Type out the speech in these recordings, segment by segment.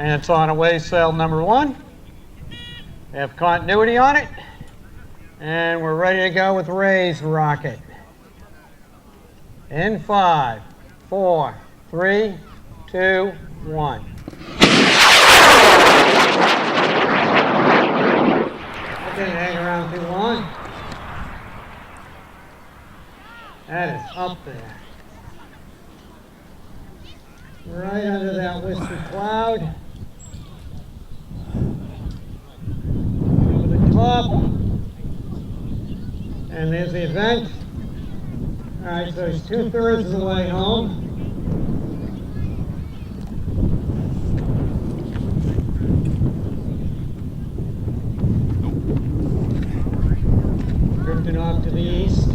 And it's on away sail number 1. We have continuity on it. And we're ready to go with Ray's rocket. In 5, 4, 3, 2, 1. Didn't hang around too long. That is up there. Right under that wispy cloud. Over the top. And there's the event. Alright, so he's 2/3 of the way home. Drifting off to the east.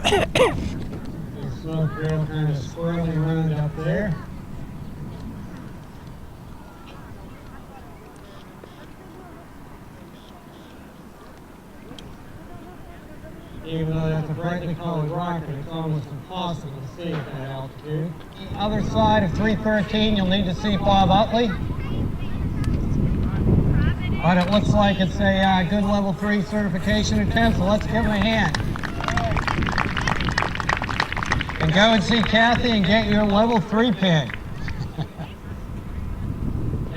The smoke trail kind of swirling around up there. Even though that's a brightly colored rocket, it's almost impossible to see at that altitude. The other side of 313, you'll need to see Bob Utley. But it looks like it's a good level 3 certification attempt, so let's give him a hand. And go and see Kathy and get your level 3 pin.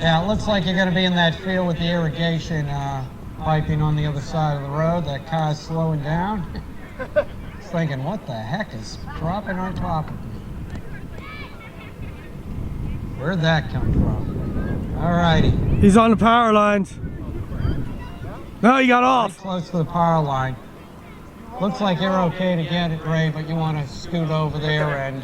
Yeah, it looks like you're going to be in that field with the irrigation piping on the other side of the road. That car's slowing down. It's thinking, what the heck is dropping on top of me? Where'd that come from? All righty. He's on the power lines. No, he got off. Right close to the power line. Looks like you're okay to get it, Ray, but you want to scoot over there and